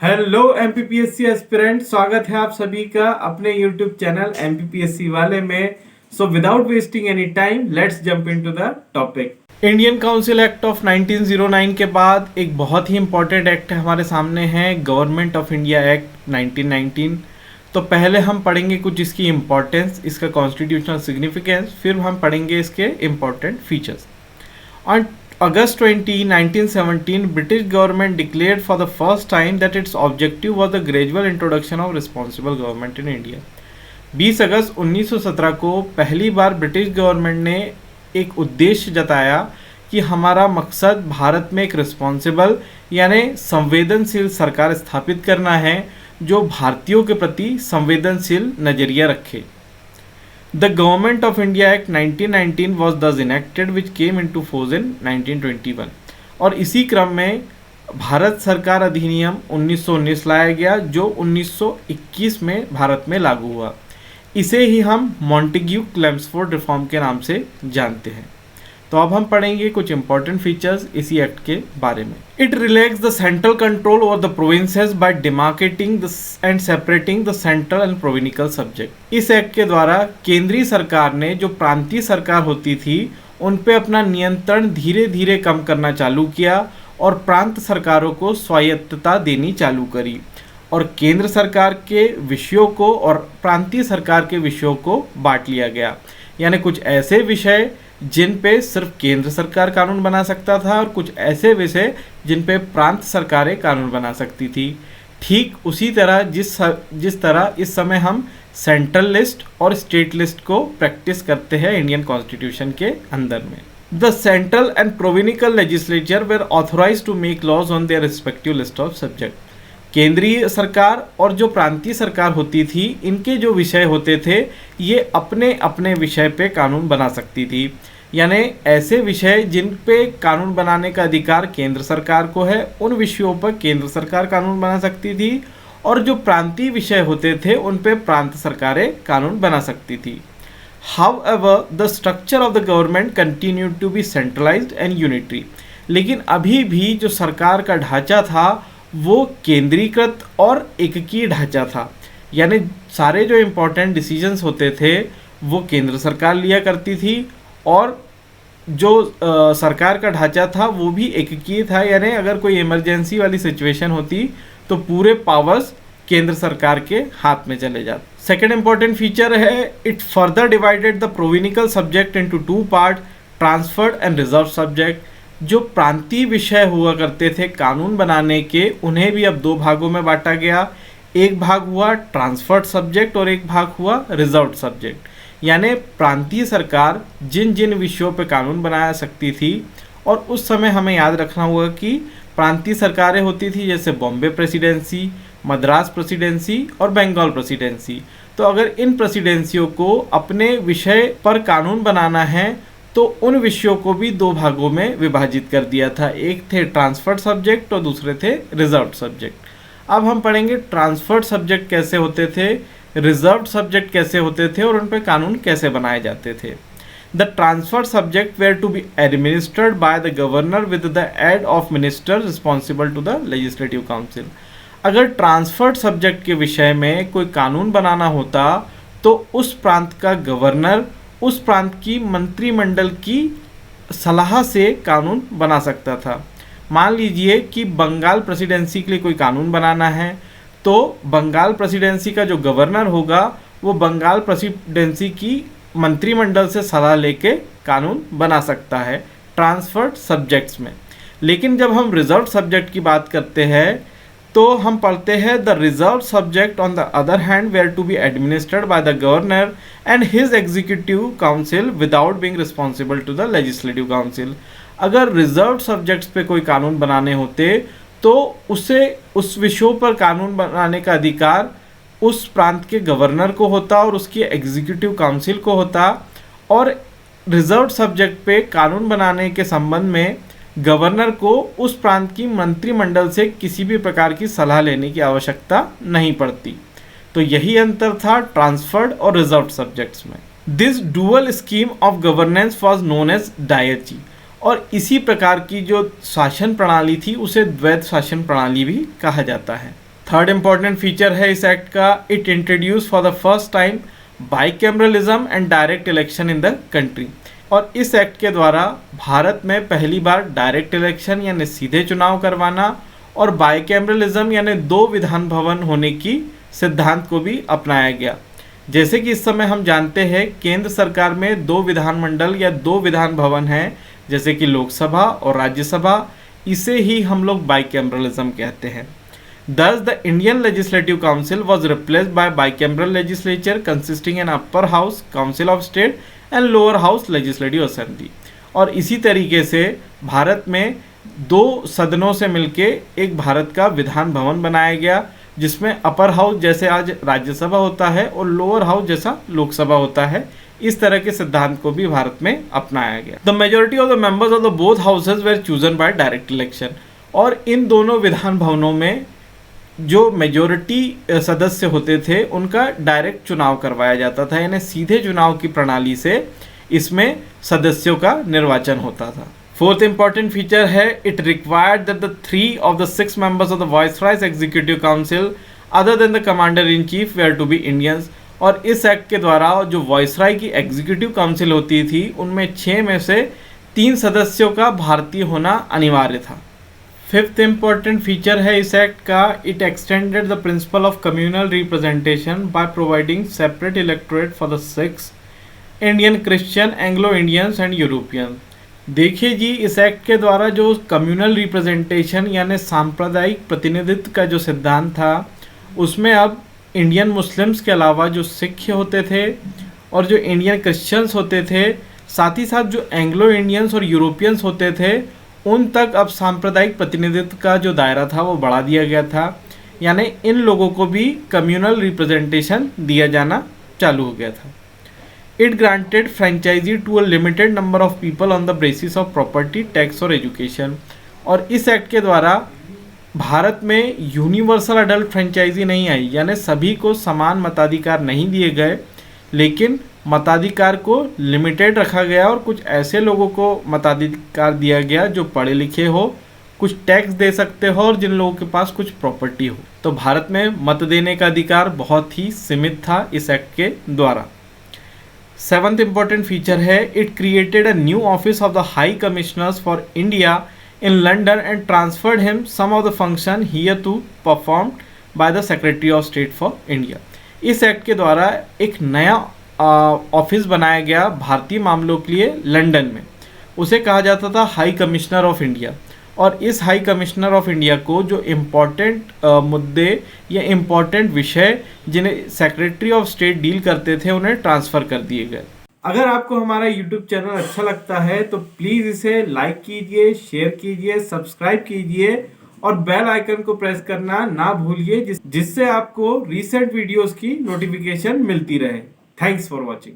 Hello MPPSC aspirant, स्वागत है आप सभी का अपने यूट्यूब चैनल एमपीपीएससी वाले में। So without wasting any time let's jump into the topic. Indian council act of 1909 के बाद एक बहुत ही इंपॉर्टेंट एक्ट हमारे सामने है, गवर्नमेंट ऑफ इंडिया एक्ट 1919। तो पहले हम पढ़ेंगे कुछ इसकी इम्पोर्टेंस, इसका कॉन्स्टिट्यूशनल सिग्निफिकेंस, फिर हम पढ़ेंगे इसके important features. On August 20, 1917, British government declared for the first time that its objective was the gradual introduction of responsible government in India. 20 अगस्त 1917 को पहली बार ब्रिटिश गवर्नमेंट ने एक उद्देश्य जताया कि हमारा मकसद भारत में एक रिस्पॉन्सिबल यानी संवेदनशील सरकार स्थापित करना है जो भारतीयों के प्रति संवेदनशील नज़रिया रखे। The Government of India Act 1919 was thus enacted, which came into force in 1921. और इसी क्रम में भारत सरकार अधिनियम 1919 लाया गया जो 1921 में भारत में लागू हुआ। इसे ही हम मॉन्टेग्यू क्लेम्सफोर्ड रिफॉर्म के नाम से जानते हैं। तो अब हम पढ़ेंगे कुछ इंपॉर्टेंट फीचर्स इसी एक्ट के बारे में। It relax the central control over the provinces by demarcating and separating the central and provincial subject. इस एक्ट के द्वारा केंद्रीय सरकार ने जो प्रांतीय सरकार होती थी उन पे अपना नियंत्रण धीरे धीरे कम करना चालू किया और प्रांत सरकारों को स्वायत्तता देनी चालू करी और केंद्र सरकार के विषयों को और प्रांतीय सरकार के विषयों को बांट लिया गया। यानी कुछ ऐसे विषय जिन पे सिर्फ केंद्र सरकार कानून बना सकता था और कुछ ऐसे विषय जिन पे प्रांत सरकारें कानून बना सकती थी। ठीक उसी तरह जिस तरह इस समय हम सेंट्रल लिस्ट और स्टेट लिस्ट को प्रैक्टिस करते हैं इंडियन कॉन्स्टिट्यूशन के अंदर में। The central and provincial legislature were authorise to make laws on their respective list of subject. केंद्रीय सरकार और जो प्रांतीय सरकार होती थी इनके जो विषय होते थे ये अपने अपने विषय पे कानून बना सकती थी। यानी ऐसे विषय जिन पे कानून बनाने का अधिकार केंद्र सरकार को है उन विषयों पर केंद्र सरकार कानून बना सकती थी और जो प्रांतीय विषय होते थे उन पे प्रांत सरकारें कानून बना सकती थी। However the structure of the government continued to be centralised and unitary. लेकिन अभी भी जो सरकार का ढांचा था वो केंद्रीकृत और एकीय ढांचा था। यानी सारे जो इम्पोर्टेंट डिसीजंस होते थे वो केंद्र सरकार लिया करती थी और जो सरकार का ढांचा था वो भी एकीय था। यानी अगर कोई इमरजेंसी वाली सिचुएशन होती तो पूरे पावर्स केंद्र सरकार के हाथ में चले जाते। सेकेंड इम्पॉर्टेंट फीचर है it further divided the provincial subject into two part, transferred and reserve subject. जो प्रांतीय विषय हुआ करते थे कानून बनाने के उन्हें भी अब दो भागों में बांटा गया। एक भाग हुआ ट्रांसफर्ड सब्जेक्ट और एक भाग हुआ रिजर्व्ड सब्जेक्ट। यानी प्रांतीय सरकार जिन जिन विषयों पर कानून बना सकती थी और उस समय हमें याद रखना होगा कि प्रांतीय सरकारें होती थी जैसे बॉम्बे प्रेसिडेंसी, मद्रास प्रेसिडेंसी और बंगाल प्रेसिडेंसी। तो अगर इन प्रेसिडेंसियों को अपने विषय पर कानून बनाना है तो उन विषयों को भी दो भागों में विभाजित कर दिया था। एक थे ट्रांसफर्ड सब्जेक्ट और दूसरे थे रिजर्व्ड सब्जेक्ट। अब हम पढ़ेंगे ट्रांसफर्ड सब्जेक्ट कैसे होते थे, रिजर्व्ड सब्जेक्ट कैसे होते थे और उन पर कानून कैसे बनाए जाते थे। The transferred subject were to be administered by the governor with the aid of minister responsible to the legislative council. अगर ट्रांसफर्ड सब्जेक्ट के विषय में कोई कानून बनाना होता तो उस प्रांत का गवर्नर उस प्रांत की मंत्रिमंडल की सलाह से कानून बना सकता था। मान लीजिए कि बंगाल प्रेसिडेंसी के लिए कोई कानून बनाना है तो बंगाल प्रेसिडेंसी का जो गवर्नर होगा वो बंगाल प्रेसिडेंसी की मंत्रिमंडल से सलाह लेके कानून बना सकता है ट्रांसफर्ड सब्जेक्ट्स में। लेकिन जब हम रिजर्व सब्जेक्ट की बात करते हैं तो हम पढ़ते हैं the reserve subject on the other hand were to be administered by the governor and his executive council without being responsible to the legislative council. अगर रिजर्व सब्जेक्ट्स पे कोई कानून बनाने होते तो उसे उस विषयों पर कानून बनाने का अधिकार उस प्रांत के गवर्नर को होता और उसकी एग्जीक्यूटिव काउंसिल को होता और रिजर्व सब्जेक्ट पे कानून बनाने के संबंध में गवर्नर को उस प्रांत की मंत्रिमंडल से किसी भी प्रकार की सलाह लेने की आवश्यकता नहीं पड़ती। तो यही अंतर था ट्रांसफर्ड और रिजर्व्ड सब्जेक्ट्स में। This dual scheme of governance was known as dyarchy और इसी प्रकार की जो शासन प्रणाली थी उसे द्वैत शासन प्रणाली भी कहा जाता है। थर्ड इंपॉर्टेंट फीचर है इस एक्ट का, it introduce for the first time bicameralism and direct election in the country. और इस एक्ट के द्वारा भारत में पहली बार डायरेक्ट इलेक्शन यानी सीधे चुनाव करवाना और बाइकैमरलिज्म यानी दो विधान भवन होने की सिद्धांत को भी अपनाया गया। जैसे कि इस समय हम जानते हैं केंद्र सरकार में दो विधानमंडल या दो विधान भवन हैं, जैसे कि लोकसभा और राज्यसभा, इसे ही हम लोग बाइकैमरलिज्म कहते हैं। Thus, the Indian Legislative Council was replaced by bicameral legislature consisting an upper house, Council of State and lower house Legislative Assembly। और इसी तरीके से भारत में दो सदनों से मिलके एक भारत का विधान भवन बनाया गया, जिसमें अपर हाउस जैसे आज राज्यसभा होता है और लोअर हाउस जैसा लोकसभा होता है। इस तरह के सिद्धांत को भी भारत में अपनाया गया। The majority of the members of the both houses were chosen by direct election. और इन दोनों विधान भवनों में जो मेजोरिटी सदस्य होते थे उनका डायरेक्ट चुनाव करवाया जाता था, यानी सीधे चुनाव की प्रणाली से इसमें सदस्यों का निर्वाचन होता था। फोर्थ इंपॉर्टेंट फीचर है, it required that the 3 of the 6 members of the Viceroy's Executive Council other than the Commander in Chief were to be Indians। और इस एक्ट के द्वारा जो वॉइसराय की एग्जीक्यूटिव काउंसिल होती थी उनमें 6 में से 3 सदस्यों का भारतीय होना अनिवार्य था। फिफ्थ इंपॉर्टेंट फीचर है इस एक्ट का, it extended the principle of communal representation by providing separate electorate for the six Indian, Christian, Anglo Indians and European. देखिए जी, इस एक्ट के द्वारा जो कम्युनल रिप्रेजेंटेशन यानी सांप्रदायिक प्रतिनिधित्व का जो सिद्धांत था, उसमें अब इंडियन मुस्लिम्स के अलावा जो सिख होते थे और जो इंडियन क्रिश्चियंस होते थे, साथ ही साथ जो एंग्लो इंडियंस और यूरोपियंस होते थे, उन तक अब सांप्रदायिक प्रतिनिधित्व का जो दायरा था वो बढ़ा दिया गया था। यानी इन लोगों को भी कम्युनल रिप्रेजेंटेशन दिया जाना चालू हो गया था। It granted franchise to a limited number of people on the basis of property, tax और एजुकेशन। और इस एक्ट के द्वारा भारत में यूनिवर्सल अडल्ट फ्रेंचाइजी नहीं आई, यानी सभी को समान मताधिकार नहीं दिए गए, लेकिन मताधिकार को लिमिटेड रखा गया और कुछ ऐसे लोगों को मताधिकार दिया गया जो पढ़े लिखे हो, कुछ टैक्स दे सकते हो और जिन लोगों के पास कुछ प्रॉपर्टी हो। तो भारत में मत देने का अधिकार बहुत ही सीमित था इस एक्ट के द्वारा। सेवंथ इंपॉर्टेंट फीचर है, it created a new office of the high commissioners for India in London and transferred him some of the function hitherto performed by the secretary of state for India. इस act के द्वारा एक नया office बनाया गया भारतीय मामलों के लिए लंदन में। उसे कहा जाता था हाई कमिश्नर ऑफ इंडिया। और इस हाई कमिश्नर ऑफ इंडिया को जो इम्पॉर्टेंट मुद्दे या इम्पॉर्टेंट विषय जिन्हें सेक्रेटरी ऑफ स्टेट डील करते थे उन्हें ट्रांसफ़र कर दिए गए। अगर आपको हमारा यूट्यूब चैनल अच्छा लगता है तो प्लीज़ इसे लाइक कीजिए, शेयर कीजिए, सब्सक्राइब कीजिए और बेल आइकन को प्रेस करना ना भूलिए, जिससे आपको रीसेंट वीडियोस की नोटिफिकेशन मिलती रहे। Thanks for watching.